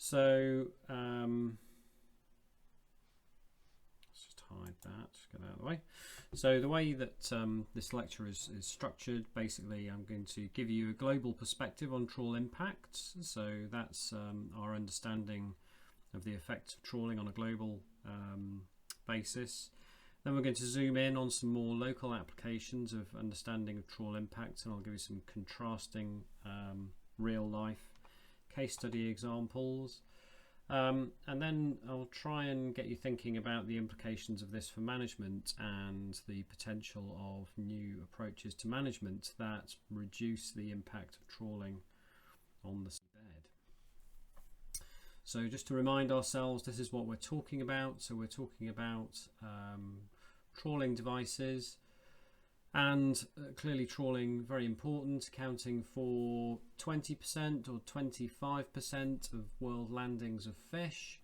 So let's just hide that, just get out of the way. So the way that this lecture is structured, basically I'm going to give you a global perspective on trawl impacts. So that's our understanding of the effects of trawling on a global basis. Then we're going to zoom in on some more local applications of understanding of trawl impacts, and I'll give you some contrasting real life case study examples. And then I'll try and get you thinking about the implications of this for management and the potential of new approaches to management that reduce the impact of trawling on the seabed. So just to remind ourselves, this is what we're talking about. So we're talking about trawling devices, and clearly trawling very important, accounting for 20% or 25% of world landings of fish.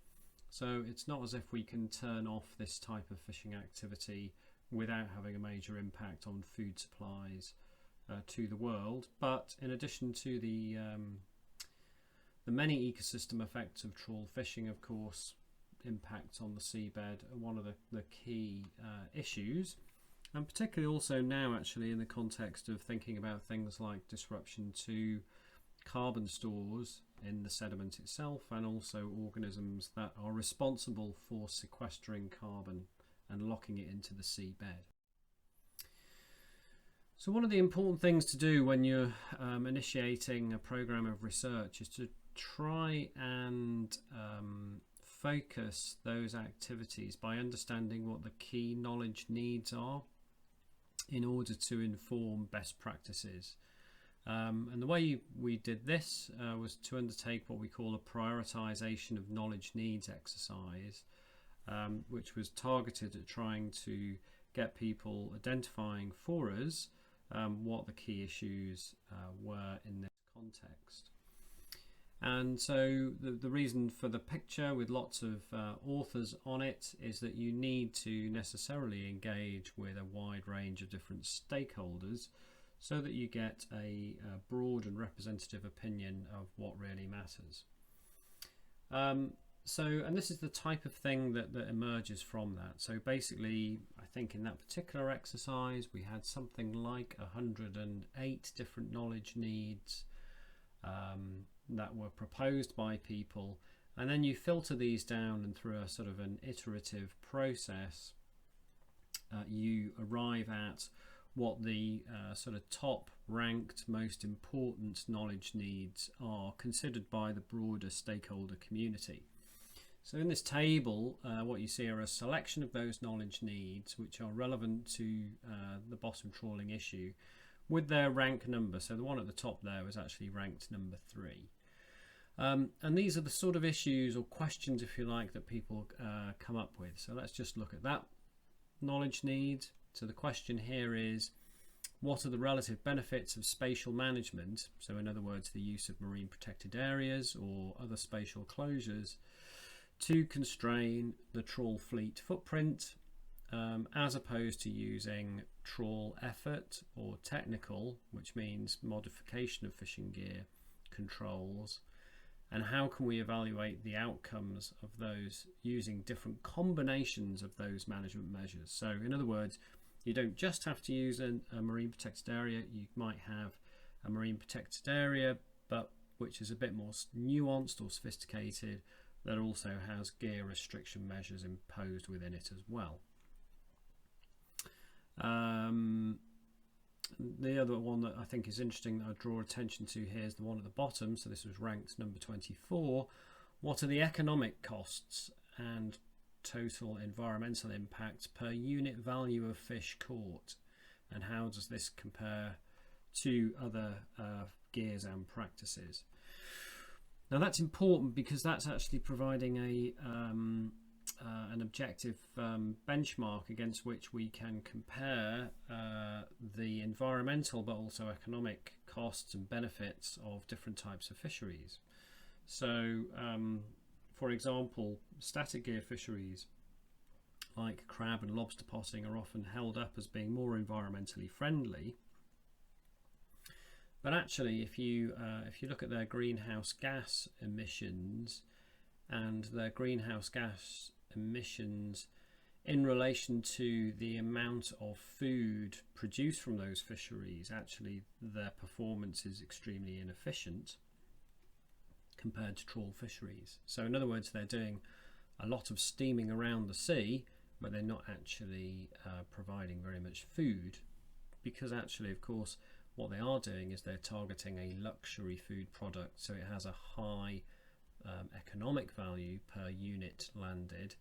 So it's not as if we can turn off this type of fishing activity without having a major impact on food supplies to the world. But in addition to the many ecosystem effects of trawl fishing, of course, impacts on the seabed are one of the key issues. And particularly also now, actually, in the context of thinking about things like disruption to carbon stores in the sediment itself, and also organisms that are responsible for sequestering carbon and locking it into the seabed. So one of the important things to do when you're initiating a program of research is to try and focus those activities by understanding what the key knowledge needs are in order to inform best practices. And the way we did this was to undertake what we call a prioritization of knowledge needs exercise, which was targeted at trying to get people identifying for us what the key issues were in this context. And so the reason for the picture with lots of authors on it is that you need to necessarily engage with a wide range of different stakeholders so that you get a broad and representative opinion of what really matters. And this is the type of thing that emerges from that. So basically, I think in that particular exercise we had something like 108 different knowledge needs that were proposed by people, and then you filter these down, and through a sort of an iterative process you arrive at what the sort of top ranked most important knowledge needs are considered by the broader stakeholder community. So in this table what you see are a selection of those knowledge needs which are relevant to the bottom trawling issue with their rank number. So the one at the top there was actually ranked number 3. And these are the sort of issues or questions, if you like, that people come up with. So let's just look at that knowledge need. So the question here is, what are the relative benefits of spatial management? So in other words, the use of marine protected areas or other spatial closures to constrain the trawl fleet footprint, as opposed to using trawl effort or technical, which means modification of fishing gear controls. And how can we evaluate the outcomes of those using different combinations of those management measures? So in other words, you don't just have to use a marine protected area. You might have a marine protected area, but which is a bit more nuanced or sophisticated, that also has gear restriction measures imposed within it as well. The other one that I think is interesting that I draw attention to here is the one at the bottom. So this was ranked number 24. What are the economic costs and total environmental impacts per unit value of fish caught? And how does this compare to other gears and practices? Now that's important because that's actually providing an objective benchmark against which we can compare the environmental but also economic costs and benefits of different types of fisheries. So for example, static gear fisheries like crab and lobster potting are often held up as being more environmentally friendly. But actually, if you look at their greenhouse gas emissions, and their greenhouse gas emissions in relation to the amount of food produced from those fisheries, actually their performance is extremely inefficient compared to trawl fisheries. So in other words, they're doing a lot of steaming around the sea, but they're not actually providing very much food, because actually, of course, what they are doing is they're targeting a luxury food product, so it has a high economic value per unit landed,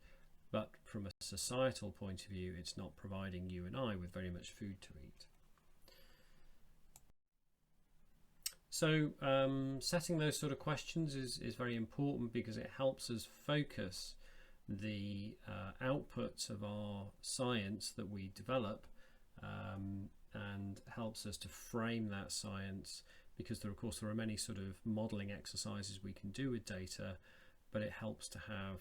but from a societal point of view, it's not providing you and I with very much food to eat. So setting those sort of questions is very important, because it helps us focus the outputs of our science that we develop, and helps us to frame that science, because there, of course, there are many sort of modelling exercises we can do with data, but it helps to have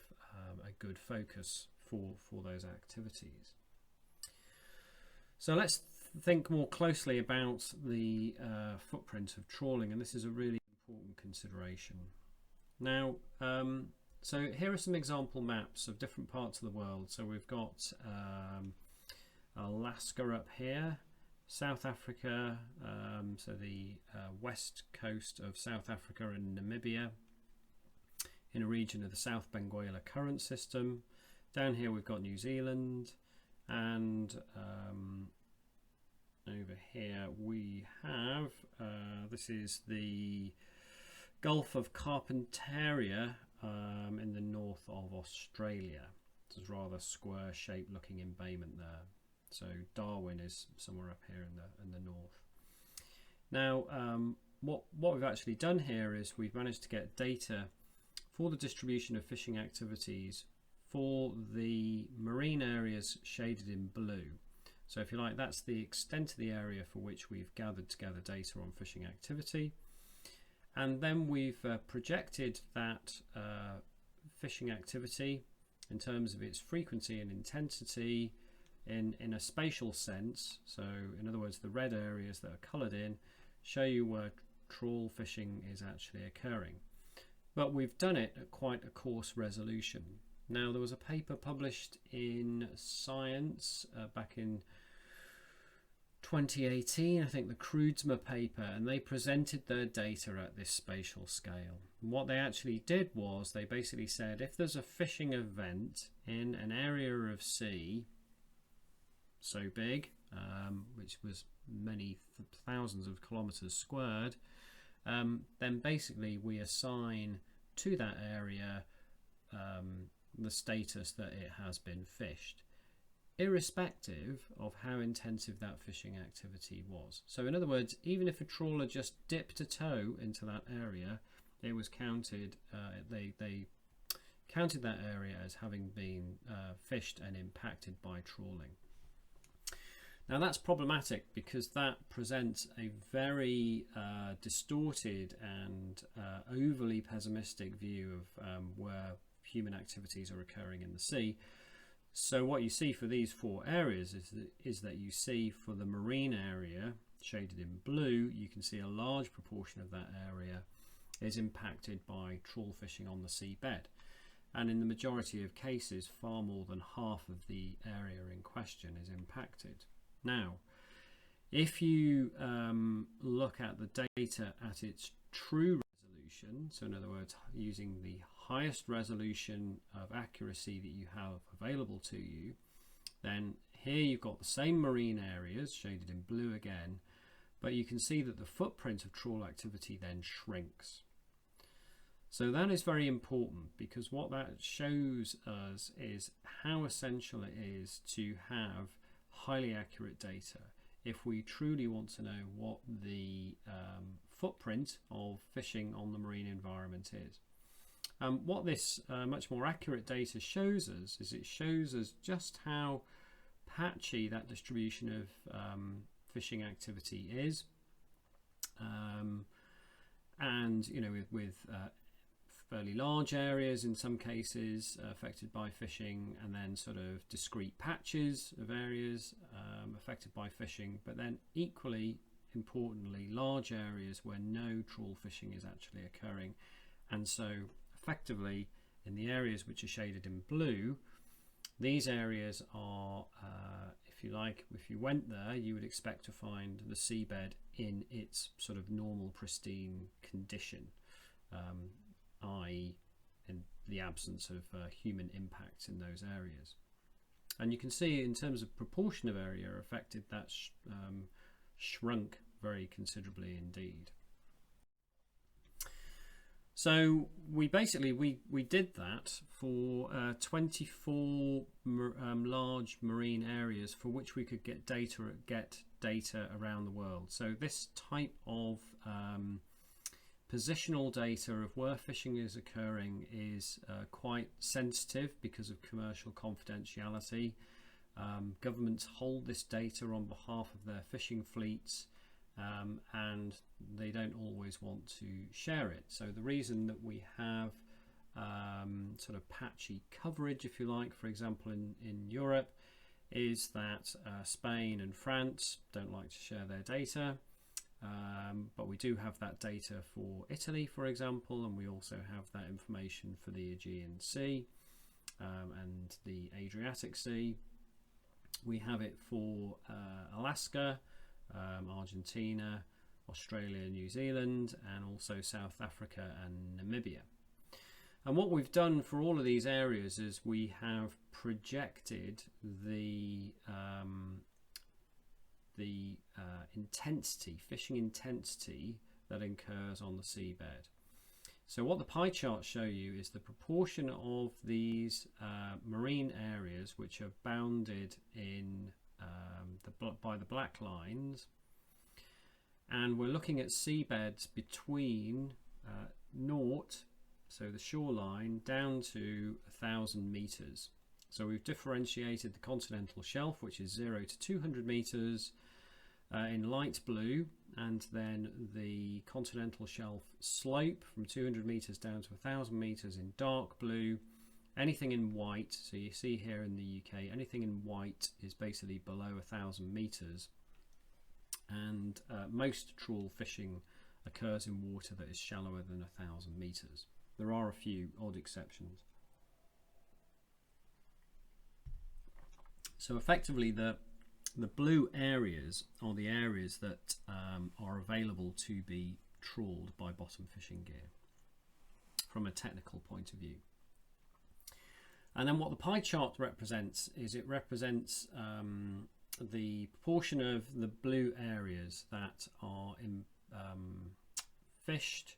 a good focus for those activities. So let's think more closely about the footprint of trawling, and this is a really important consideration. Now, so here are some example maps of different parts of the world. So we've got Alaska up here, South Africa, so the west coast of South Africa and Namibia, in a region of the South Benguela current system. Down here we've got New Zealand, and over here we have, this is the Gulf of Carpentaria in the north of Australia. There's rather square shaped looking embayment there. So Darwin is somewhere up here in the north. Now what we've actually done here is we've managed to get data for the distribution of fishing activities for the marine areas shaded in blue. So if you like, that's the extent of the area for which we've gathered together data on fishing activity. And then we've projected that fishing activity in terms of its frequency and intensity in a spatial sense. So in other words, the red areas that are coloured in show you where trawl fishing is actually occurring. But we've done it at quite a coarse resolution. Now, there was a paper published in Science back in 2018, I think, the Kreutzmer paper, and they presented their data at this spatial scale. And what they actually did was they basically said, if there's a fishing event in an area of sea so big, which was many thousands of kilometres squared, then basically we assign to that area the status that it has been fished, irrespective of how intensive that fishing activity was. So in other words, even if a trawler just dipped a toe into that area, it was counted, they counted that area as having been fished and impacted by trawling. Now that's problematic, because that presents a very distorted and overly pessimistic view of where human activities are occurring in the sea. So what you see for these four areas is that you see for the marine area shaded in blue, you can see a large proportion of that area is impacted by trawl fishing on the seabed, and in the majority of cases far more than half of the area in question is impacted. Now, if you look at the data at its true resolution, so in other words using the highest resolution of accuracy that you have available to you, then here you've got the same marine areas shaded in blue again, but you can see that the footprint of trawl activity then shrinks. So that is very important, because what that shows us is how essential it is to have highly accurate data if we truly want to know what the footprint of fishing on the marine environment is. What this much more accurate data shows us is it shows us just how patchy that distribution of fishing activity is, and you know, with fairly large areas in some cases affected by fishing, and then sort of discrete patches of areas affected by fishing, but then equally importantly large areas where no trawl fishing is actually occurring, and so effectively in the areas which are shaded in blue, these areas are, if you like, if you went there, you would expect to find the seabed in its sort of normal pristine condition, i.e. in the absence of human impacts in those areas. And you can see in terms of proportion of area affected, that shrunk very considerably indeed. So we basically we did that for 24 large marine areas for which we could get data around the world. So this type of positional data of where fishing is occurring is quite sensitive because of commercial confidentiality. Governments hold this data on behalf of their fishing fleets, and they don't always want to share it. So the reason that we have sort of patchy coverage, if you like, for example in Europe, is that Spain and France don't like to share their data, but we do have that data for Italy, for example, and we also have that information for the Aegean Sea and the Adriatic Sea. We have it for Alaska, Argentina, Australia, New Zealand, and also South Africa and Namibia. And what we've done for all of these areas is we have projected the intensity, fishing intensity that occurs on the seabed. So what the pie charts show you is the proportion of these marine areas which are bounded in by the black lines, and we're looking at seabeds between naught, so the shoreline, down to 1,000 meters. So we've differentiated the continental shelf, which is 0 to 200 meters in light blue, and then the continental shelf slope from 200 meters down to 1,000 meters in dark blue. Anything in white, so you see here in the UK, anything in white is basically below 1,000 meters, and most trawl fishing occurs in water that is shallower than 1,000 meters. There are a few odd exceptions. So effectively the blue areas are the areas that are available to be trawled by bottom fishing gear from a technical point of view. And then what the pie chart represents is it represents the proportion of the blue areas that are fished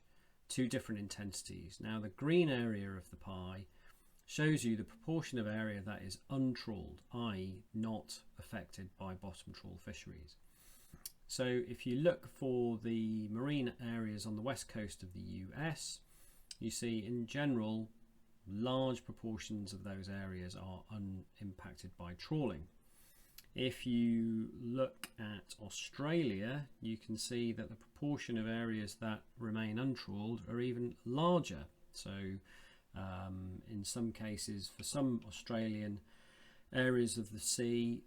to different intensities. Now the green area of the pie shows you the proportion of area that is untrawled, i.e. not affected by bottom trawl fisheries. So if you look for the marine areas on the west coast of the US, you see in general large proportions of those areas are unimpacted by trawling. If you look at Australia, you can see that the proportion of areas that remain untrawled are even larger. So in some cases, for some Australian areas of the sea,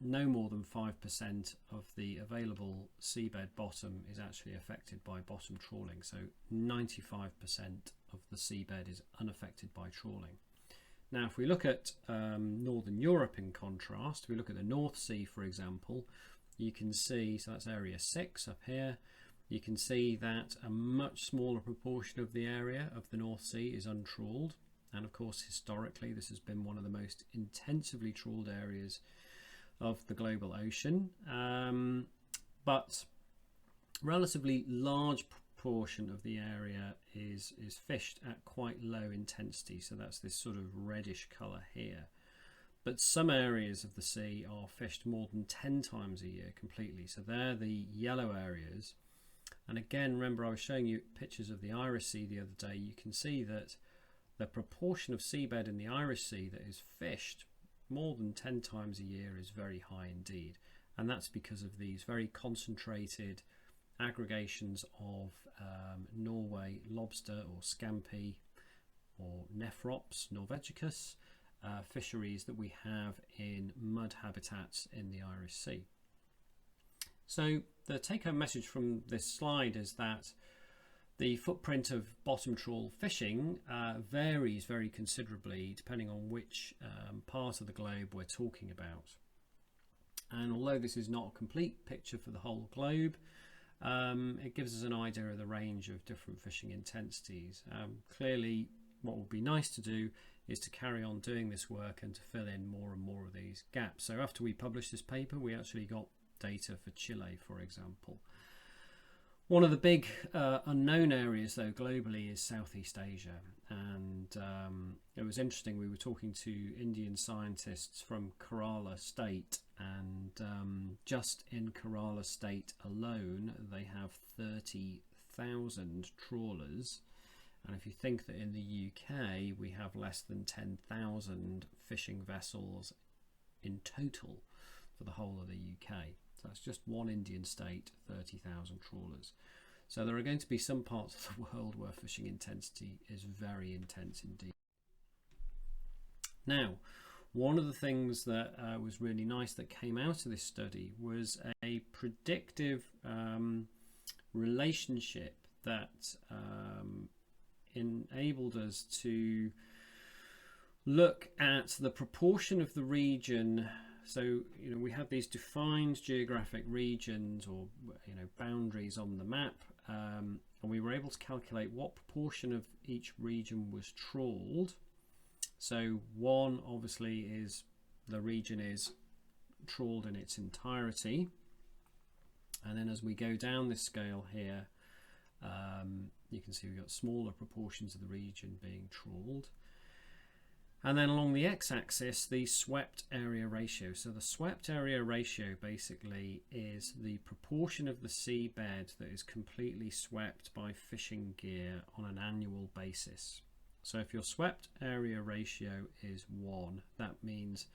no more than 5% of the available seabed bottom is actually affected by bottom trawling. So 95% of the seabed is unaffected by trawling. Now if we look at Northern Europe in contrast, if we look at the North Sea for example, you can see, so that's area 6 up here, you can see that a much smaller proportion of the area of the North Sea is untrawled, and of course historically this has been one of the most intensively trawled areas of the global ocean, but relatively large proportion of the area is fished at quite low intensity, so that's this sort of reddish colour here. But some areas of the sea are fished more than 10 times a year completely, so they're the yellow areas. And again, remember I was showing you pictures of the Irish Sea the other day. You can see that the proportion of seabed in the Irish Sea that is fished more than 10 times a year is very high indeed, and that's because of these very concentrated aggregations of Norway lobster or scampi or Nephrops norvegicus fisheries that we have in mud habitats in the Irish Sea. So the take-home message from this slide is that the footprint of bottom trawl fishing varies very considerably depending on which part of the globe we're talking about. And although this is not a complete picture for the whole globe, it gives us an idea of the range of different fishing intensities. Clearly, what would be nice to do is to carry on doing this work and to fill in more and more of these gaps. So after we published this paper, we actually got data for Chile, for example. One of the big unknown areas, though, globally is Southeast Asia. And it was interesting, we were talking to Indian scientists from Kerala State, and just in Kerala State alone, they have 30,000 trawlers. And if you think that in the UK we have less than 10,000 fishing vessels in total for the whole of the UK. So that's just one Indian state, 30,000 trawlers. So there are going to be some parts of the world where fishing intensity is very intense indeed. Now, one of the things that was really nice that came out of this study was a predictive relationship that enabled us to look at the proportion of the region. So, you know, we have these defined geographic regions, or, you know, boundaries on the map, and we were able to calculate what proportion of each region was trawled. So one obviously is the region is trawled in its entirety, and then as we go down this scale here, you can see we've got smaller proportions of the region being trawled. And then along the x-axis, the swept area ratio. So the swept area ratio basically is the proportion of the seabed that is completely swept by fishing gear on an annual basis. So if your swept area ratio is 1, that means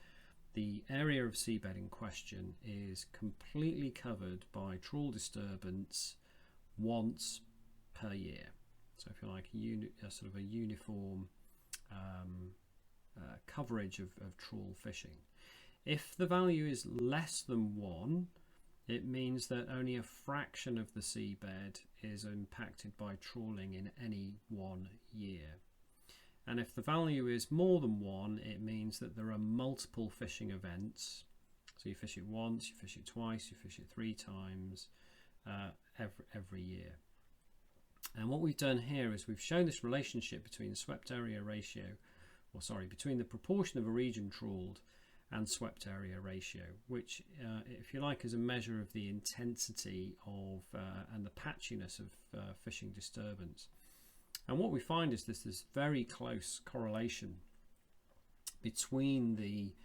the area of seabed in question is completely covered by trawl disturbance once per year. So if you like a sort of a uniform coverage of trawl fishing. If the value is less than 1, it means that only a fraction of the seabed is impacted by trawling in any one year. And if the value is more than 1, it means that there are multiple fishing events. So you fish it once, you fish it twice, you fish it 3 times every year. And what we've done here is we've shown this relationship between the swept area ratio, or sorry, between the proportion of a region trawled and swept area ratio, which, if you like, is a measure of the intensity of and the patchiness of fishing disturbance. And what we find is this very close correlation between the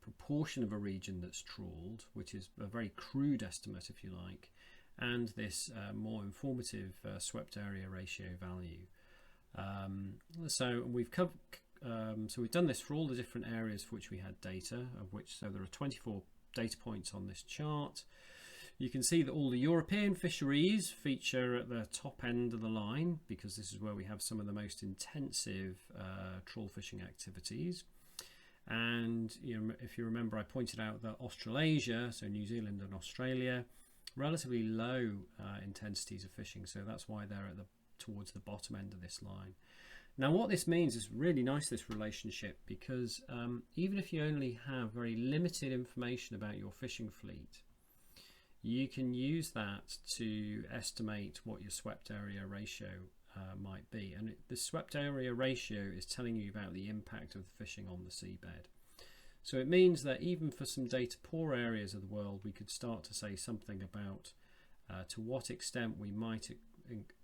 proportion of a region that's trawled, which is a very crude estimate, if you like, and this more informative swept area ratio value. So we've done this for all the different areas for which we had data, so there are 24 data points on this chart. You can see that all the European fisheries feature at the top end of the line, because this is where we have some of the most intensive trawl fishing activities. And if you remember, I pointed out that Australasia, so New Zealand and Australia, relatively low intensities of fishing, so that's why they're towards the bottom end of this line. Now what this means is really nice, this relationship, because even if you only have very limited information about your fishing fleet, you can use that to estimate what your swept area ratio might be. And the swept area ratio is telling you about the impact of the fishing on the seabed. So it means that even for some data poor areas of the world, we could start to say something about to what extent we might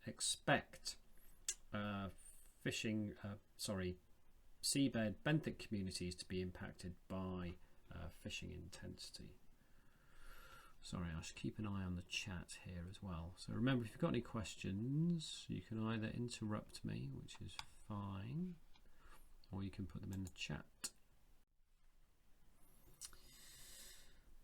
expect seabed benthic communities to be impacted by fishing intensity. Sorry, I should keep an eye on the chat here as well. So remember, if you've got any questions, you can either interrupt me, which is fine, or you can put them in the chat.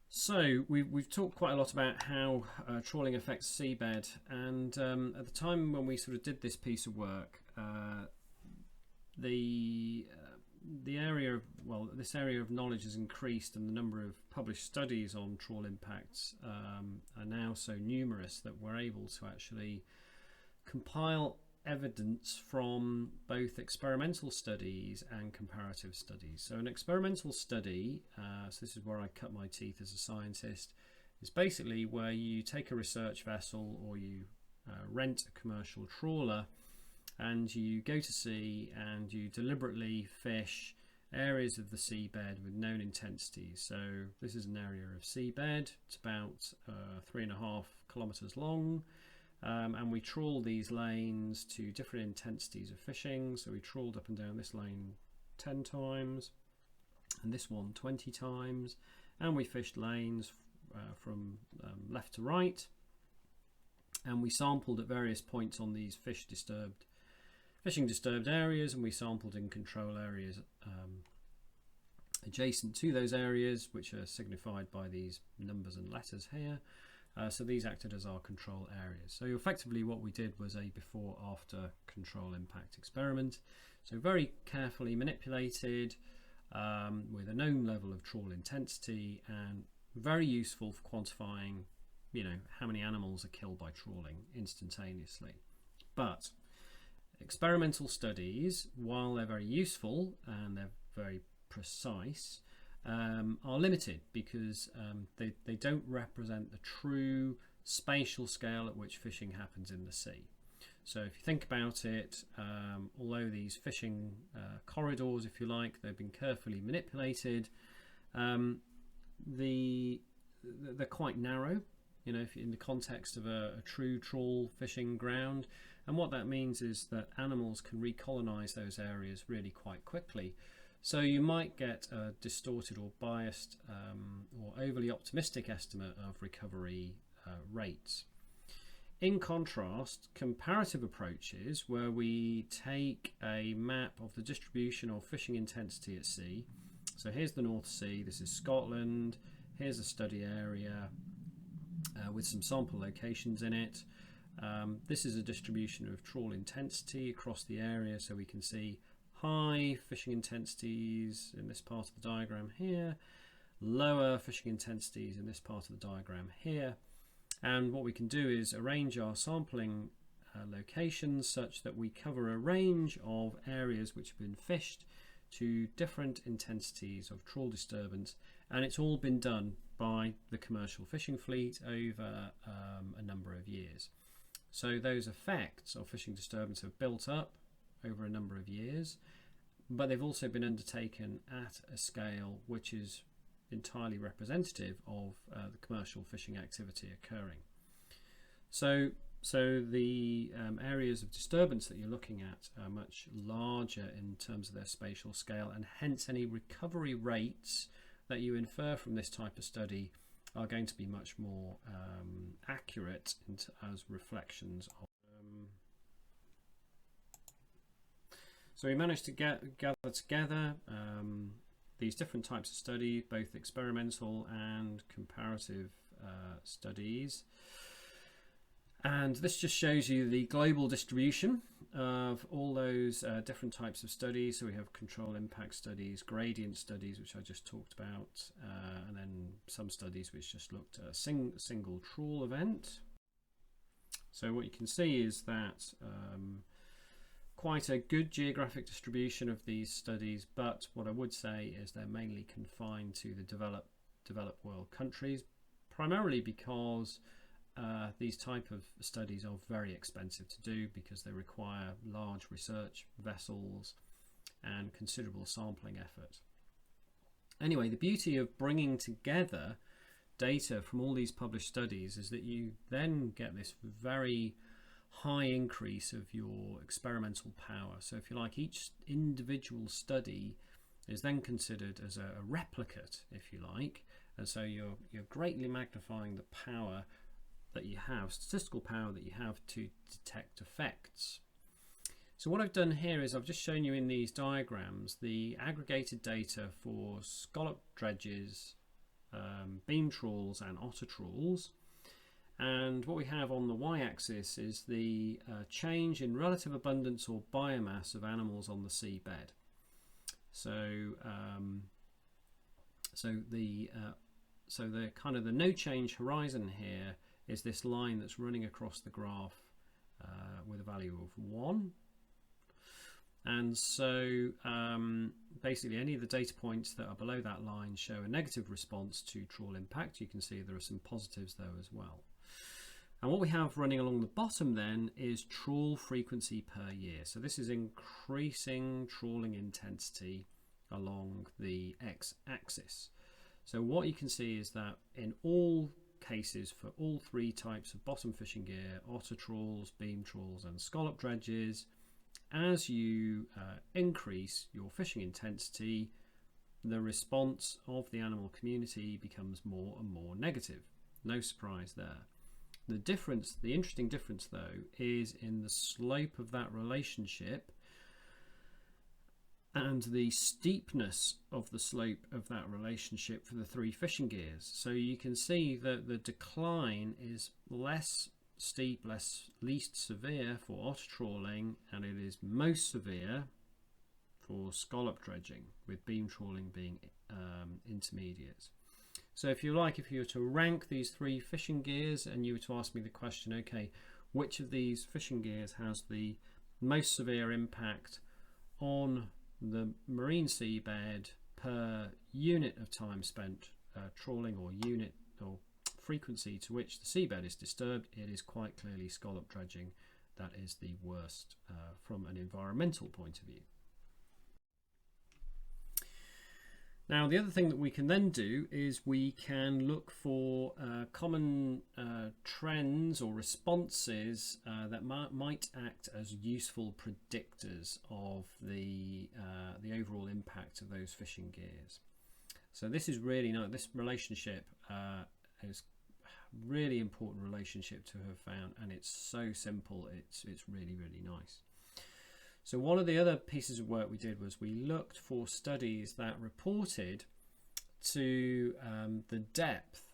So we've talked quite a lot about how trawling affects seabed, and at the time when we sort of did this piece of work, this area of knowledge has increased, and the number of published studies on trawl impacts are now so numerous that we're able to actually compile evidence from both experimental studies and comparative studies. So an experimental study, so this is where I cut my teeth as a scientist, is basically where you take a research vessel or you rent a commercial trawler and you go to sea and you deliberately fish areas of the seabed with known intensities. So this is an area of seabed. It's about 3.5 kilometers long, and we trawl these lanes to different intensities of fishing. So we trawled up and down this lane 10 times and this one 20 times, and we fished lanes from left to right, and we sampled at various points on these fishing disturbed areas, and we sampled in control areas adjacent to those areas, which are signified by these numbers and letters here. So these acted as our control areas. So effectively what we did was a before after control impact experiment. So very carefully manipulated with a known level of trawl intensity, and very useful for quantifying, you know, how many animals are killed by trawling instantaneously. But experimental studies, while they're very useful and they're very precise, are limited because they don't represent the true spatial scale at which fishing happens in the sea. So if you think about it, although these fishing corridors, if you like, they've been carefully manipulated, they're quite narrow, you know, in the context of a true trawl fishing ground. And what that means is that animals can recolonize those areas really quite quickly. So you might get a distorted or biased or overly optimistic estimate of recovery rates. In contrast, comparative approaches, where we take a map of the distribution of fishing intensity at sea. So here's the North Sea, this is Scotland, here's a study area with some sample locations in it. This is a distribution of trawl intensity across the area, so we can see high fishing intensities in this part of the diagram here, lower fishing intensities in this part of the diagram here. And what we can do is arrange our sampling locations such that we cover a range of areas which have been fished to different intensities of trawl disturbance, and it's all been done by the commercial fishing fleet over a number of years. So those effects of fishing disturbance have built up over a number of years, but they've also been undertaken at a scale which is entirely representative of the commercial fishing activity occurring. So the areas of disturbance that you're looking at are much larger in terms of their spatial scale, and hence any recovery rates that you infer from this type of study are going to be much more accurate as reflections of. So we managed to gather together these different types of studies, both experimental and comparative studies. And this just shows you the global distribution of all those different types of studies. So we have control impact studies, gradient studies, which I just talked about, and then some studies which just looked at a single trawl event. So what you can see is that quite a good geographic distribution of these studies, but what I would say is they're mainly confined to the developed world countries, primarily because these type of studies are very expensive to do because they require large research vessels and considerable sampling effort. Anyway, the beauty of bringing together data from all these published studies is that you then get this very high increase of your experimental power. So if you like, each individual study is then considered as a replicate, if you like, and so you're greatly magnifying the power that you have, statistical power that you have to detect effects. So what I've done here is I've just shown you in these diagrams the aggregated data for scallop dredges, beam trawls and otter trawls. And what we have on the y-axis is the change in relative abundance or biomass of animals on the seabed. So, the kind of the no change horizon here is this line that's running across the graph with a value of 1. And so basically any of the data points that are below that line show a negative response to trawl impact. You can see there are some positives though as well. And what we have running along the bottom then is trawl frequency per year. So this is increasing trawling intensity along the x-axis. So what you can see is that in all cases for all 3 types of bottom fishing gear, otter trawls, beam trawls and scallop dredges, as you increase your fishing intensity, the response of the animal community becomes more and more negative. No surprise there. The interesting difference though is in the slope of that relationship and the steepness of the slope of that relationship for the 3 fishing gears. So you can see that the decline is less steep, least severe for otter trawling, and it is most severe for scallop dredging, with beam trawling being intermediate. So if you like, if you were to rank these 3 fishing gears and you were to ask me the question, okay, which of these fishing gears has the most severe impact on the marine seabed per unit of time spent trawling, or unit or frequency to which the seabed is disturbed, it is quite clearly scallop dredging that is the worst from an environmental point of view. Now the other thing that we can then do is we can look for common trends or responses that might act as useful predictors of the overall impact of those fishing gears. So this is really nice. This relationship is a really important relationship to have found, and it's so simple. It's really, really nice. So one of the other pieces of work we did was we looked for studies that reported to the depth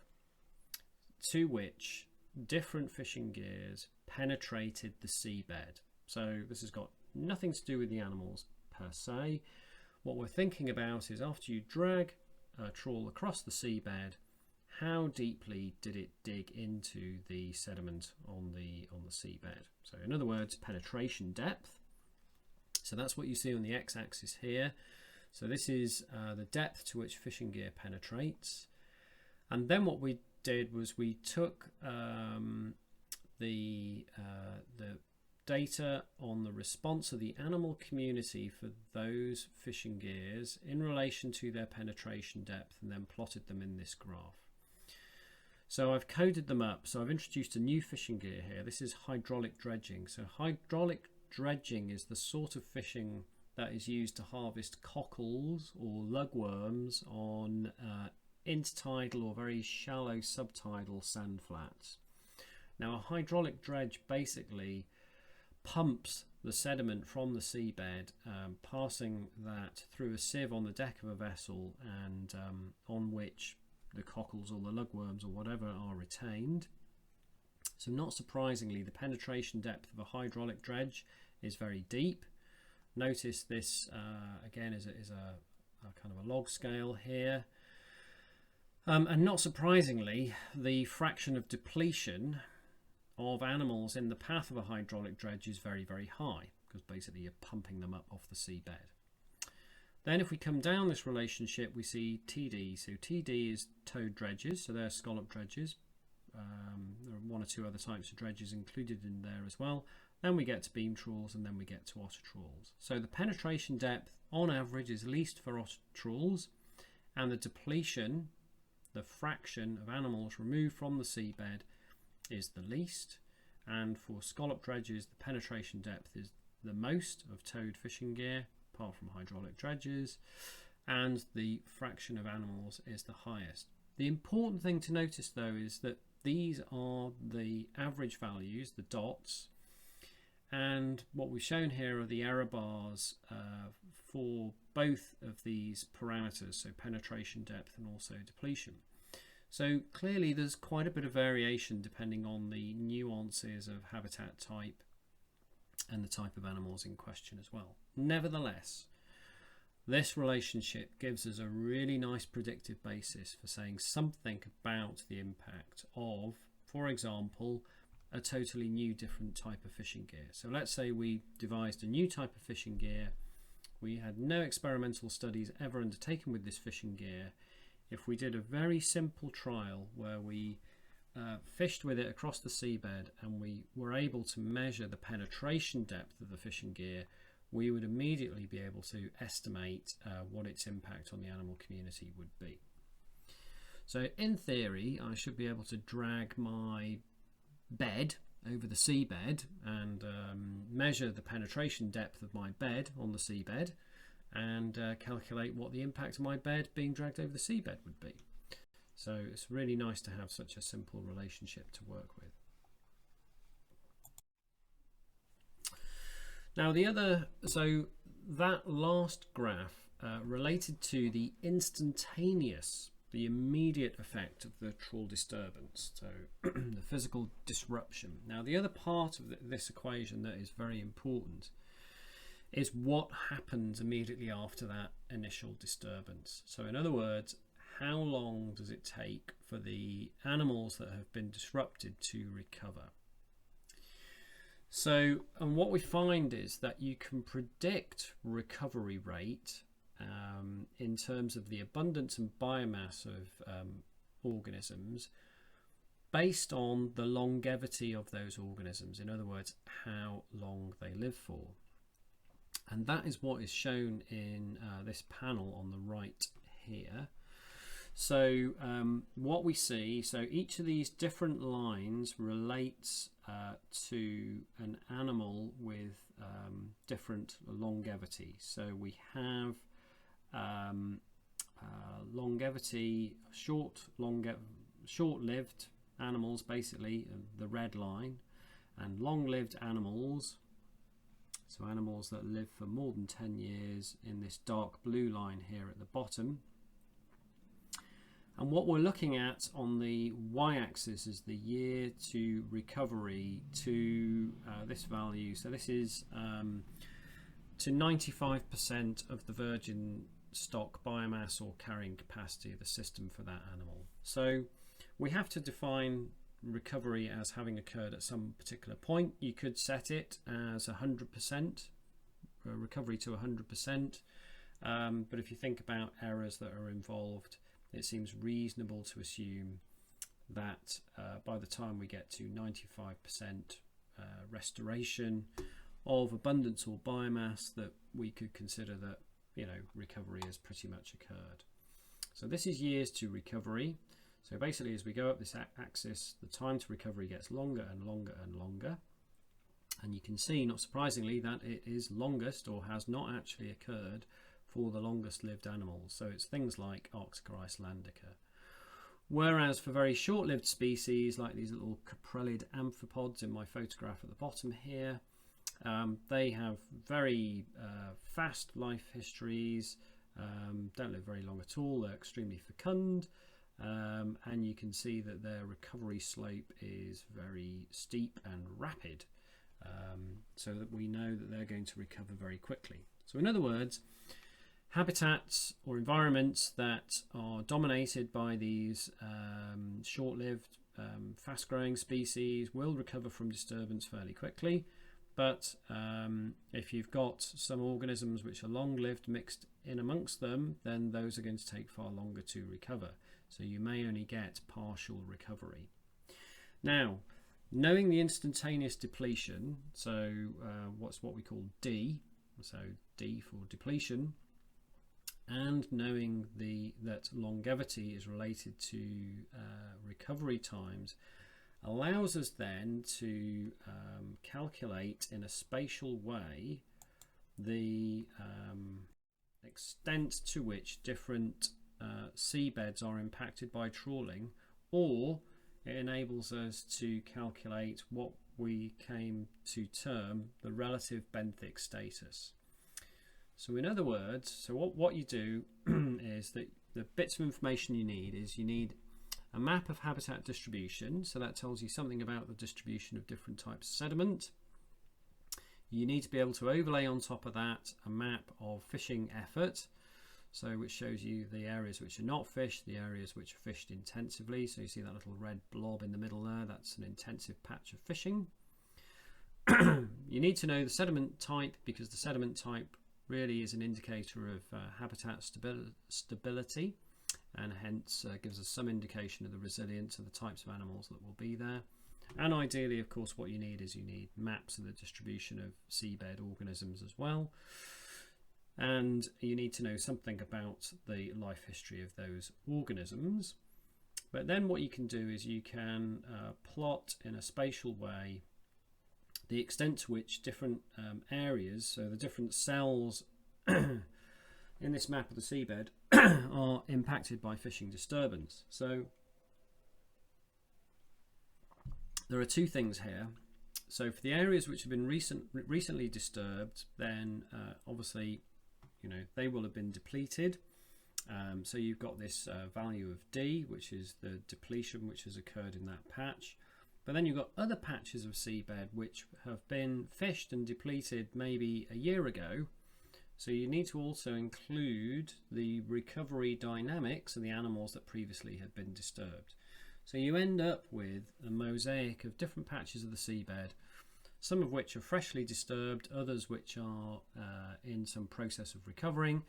to which different fishing gears penetrated the seabed. So this has got nothing to do with the animals per se. What we're thinking about is after you drag a trawl across the seabed, how deeply did it dig into the sediment on the seabed? So in other words, penetration depth. So that's what you see on the x-axis here. So this is the depth to which fishing gear penetrates. And then what we did was we took the data on the response of the animal community for those fishing gears in relation to their penetration depth, and then plotted them in this graph. So I've coded them up. So I've introduced a new fishing gear here. This is hydraulic dredging. So hydraulic dredging is the sort of fishing that is used to harvest cockles or lugworms on intertidal or very shallow subtidal sand flats. Now a hydraulic dredge basically pumps the sediment from the seabed, passing that through a sieve on the deck of a vessel, and on which the cockles or the lugworms or whatever are retained. So not surprisingly, the penetration depth of a hydraulic dredge is very deep. Notice this again is a kind of a log scale here. And not surprisingly, the fraction of depletion of animals in the path of a hydraulic dredge is very, very high, because basically you're pumping them up off the seabed. Then if we come down this relationship, we see TD. So TD is towed dredges, so they're scallop dredges. There are 1 or 2 other types of dredges included in there as well. Then we get to beam trawls, and then we get to otter trawls. So the penetration depth on average is least for otter trawls, and the depletion, the fraction of animals removed from the seabed, is the least. And for scallop dredges, the penetration depth is the most of towed fishing gear, apart from hydraulic dredges, and the fraction of animals is the highest. The important thing to notice though is that these are the average values, the dots, and what we've shown here are the error bars for both of these parameters, so penetration depth and also depletion. So clearly there's quite a bit of variation depending on the nuances of habitat type and the type of animals in question as well. Nevertheless, this relationship gives us a really nice predictive basis for saying something about the impact of, for example, a totally new different type of fishing gear. So let's say we devised a new type of fishing gear. We had no experimental studies ever undertaken with this fishing gear. If we did a very simple trial where we fished with it across the seabed and we were able to measure the penetration depth of the fishing gear, we would immediately be able to estimate what its impact on the animal community would be. So in theory, I should be able to drag my bed over the seabed and measure the penetration depth of my bed on the seabed and calculate what the impact of my bed being dragged over the seabed would be. So it's really nice to have such a simple relationship to work with. Now so that last graph related to the instantaneous, the immediate effect of the trawl disturbance, so the physical disruption. Now the other part of this equation that is very important is what happens immediately after that initial disturbance. So in other words, how long does it take for the animals that have been disrupted to recover? So, and what we find is that you can predict recovery rate in terms of the abundance and biomass of organisms based on the longevity of those organisms. In other words, how long they live for. And that is what is shown in this panel on the right here. So what we see, so each of these different lines relates to an animal with different longevity. So we have longevity, short-lived animals, basically the red line, and long-lived animals, so animals that live for more than 10 years in this dark blue line here at the bottom. And what we're looking at on the y-axis is the year to recovery to this value. So this is to 95% of the virgin stock biomass or carrying capacity of the system for that animal. So we have to define recovery as having occurred at some particular point. You could set it as 100%, recovery to 100%, but if you think about errors that are involved, it seems reasonable to assume that by the time we get to 95% restoration of abundance or biomass, that we could consider that, you know, recovery has pretty much occurred. So this is years to recovery. So basically, as we go up this axis, the time to recovery gets longer and longer and longer. And you can see, not surprisingly, that it is longest or has not actually occurred for the longest lived animals. So it's things like Arctic or Icelandica. Whereas for very short-lived species, like these little caprellid amphipods in my photograph at the bottom here, they have very fast life histories, don't live very long at all, they're extremely fecund, and you can see that their recovery slope is very steep and rapid, so that we know that they're going to recover very quickly. So in other words, habitats or environments that are dominated by these short-lived, fast-growing species will recover from disturbance fairly quickly. But if you've got some organisms which are long-lived mixed in amongst them, then those are going to take far longer to recover. So you may only get partial recovery. Now, knowing the instantaneous depletion, so what's what we call D, so D for depletion, and knowing that longevity is related to recovery times, allows us then to calculate in a spatial way the extent to which different seabeds are impacted by trawling, or it enables us to calculate what we came to term the relative benthic status. So in other words, so what you do is that the bits of information you need a map of habitat distribution, so that tells you something about the distribution of different types of sediment. You need to be able to overlay on top of that a map of fishing effort, So which shows you the areas which are not fished, the areas which are fished intensively. So you see that little red blob in the middle there, that's an intensive patch of fishing. You need to know the sediment type, because the sediment type really is an indicator of habitat stability, and hence gives us some indication of the resilience of the types of animals that will be there. And ideally, of course, what you need is maps of the distribution of seabed organisms as well. And you need to know something about the life history of those organisms. But then what you can do is you can plot in a spatial way the extent to which different areas, so the different cells in this map of the seabed are impacted by fishing disturbance. So there are two things here. So for the areas which have been recently disturbed, then obviously, you know, they will have been depleted. So you've got this value of D, which is the depletion which has occurred in that patch. But then you've got other patches of seabed which have been fished and depleted maybe a year ago. So you need to also include the recovery dynamics of the animals that previously had been disturbed. So you end up with a mosaic of different patches of the seabed, some of which are freshly disturbed, others which are in some process of recovering,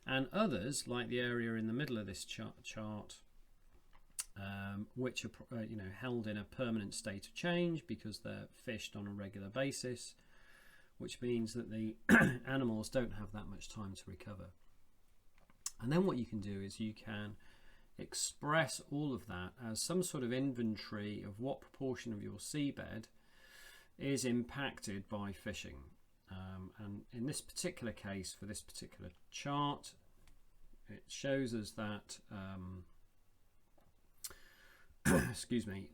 and others, like the area in the middle of this chart, which are held in a permanent state of change because they're fished on a regular basis, which means that the animals don't have that much time to recover. And then what you can do is you can express all of that as some sort of inventory of what proportion of your seabed is impacted by fishing. And in this particular case, for this particular chart, it shows us that excuse me,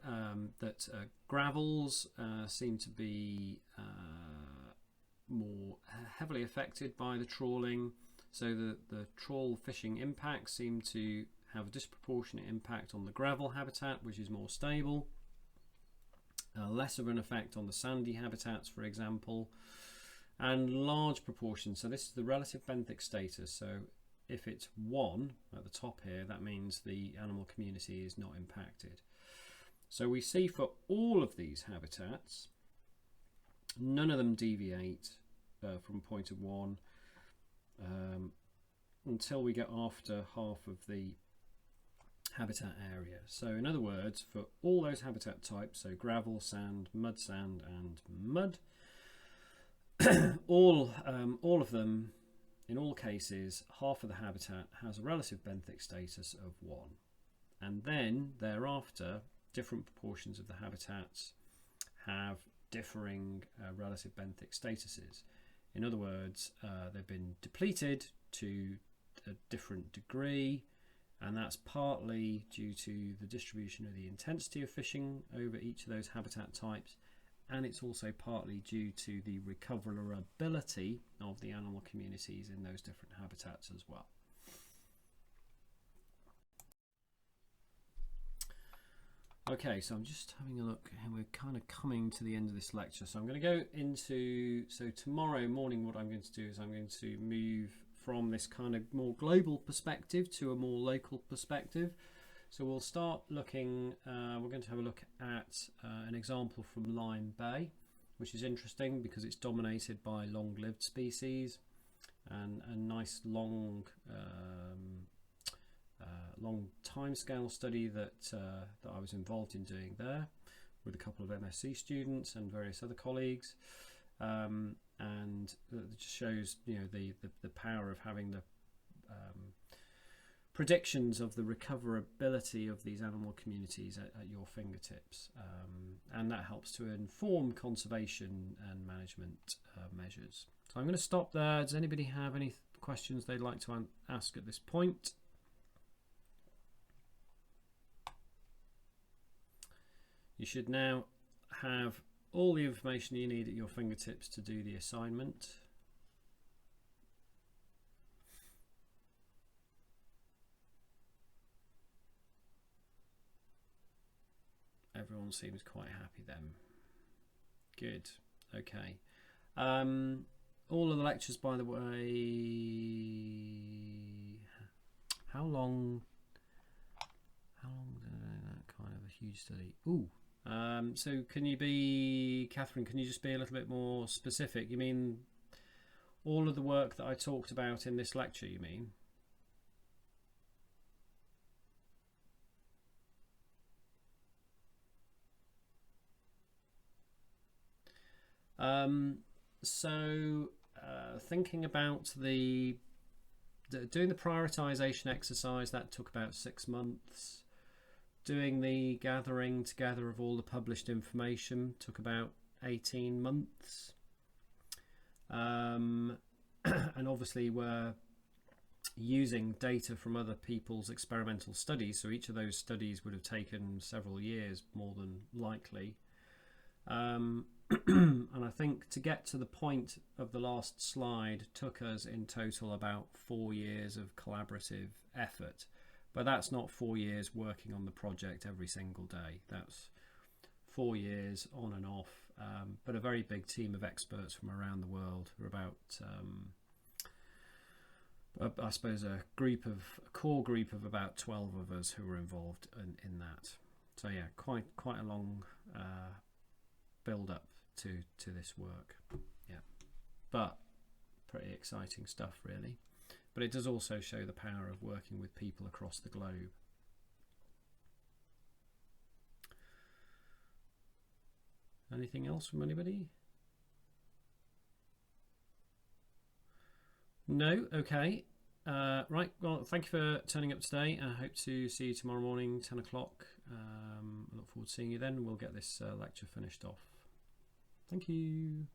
that gravels seem to be more heavily affected by the trawling. So the trawl fishing impacts seem to have a disproportionate impact on the gravel habitat, which is more stable. Less of an effect on the sandy habitats, for example, and large proportions. So this is the relative benthic status. So if it's 1 at the top here, that means the animal community is not impacted. So we see for all of these habitats, none of them deviate from point of 1 until we get after half of the habitat area. So in other words, for all those habitat types, so gravel, sand, and mud, all of them, in all cases, half of the habitat has a relative benthic status of 1. And then thereafter, different proportions of the habitats have differing relative benthic statuses. In other words, they've been depleted to a different degree, and that's partly due to the distribution of the intensity of fishing over each of those habitat types, and it's also partly due to the recoverability of the animal communities in those different habitats as well. Okay, so I'm just having a look, and we're kind of coming to the end of this lecture. So I'm going to go into, so tomorrow morning what I'm going to do is I'm going to move from this kind of more global perspective to a more local perspective. So we'll start looking, we're going to have a look at an example from Lyme Bay, which is interesting because it's dominated by long-lived species, and a nice long timescale study that I was involved in doing there with a couple of MSc students and various other colleagues, and it just shows, you know, the power of having the predictions of the recoverability of these animal communities at your fingertips, and that helps to inform conservation and management measures. So I'm going to stop there. Does anybody have any questions they'd like to ask at this point? You should now have all the information you need at your fingertips to do the assignment. Everyone seems quite happy then. Good. Okay. All of the lectures, by the way, How long that kind of a huge study? Ooh. So can you be, Catherine, can you just be a little bit more specific? You mean all of the work that I talked about in this lecture, you mean? Thinking about doing the prioritization exercise, that took about 6 months. Doing the gathering together of all the published information took about 18 months. And obviously we're using data from other people's experimental studies, so each of those studies would have taken several years, more than likely. And I think to get to the point of the last slide took us in total about 4 years of collaborative effort. But that's not 4 years working on the project every single day. That's 4 years on and off, but a very big team of experts from around the world. We're about, I suppose, a core group of about 12 of us who were involved in that. So yeah, quite a long build up to this work. Yeah, but pretty exciting stuff, really. But it does also show the power of working with people across the globe. Anything else from anybody? No? Okay. Right, well, thank you for turning up today. I hope to see you tomorrow morning, 10 o'clock. I look forward to seeing you then. We'll get this lecture finished off. Thank you.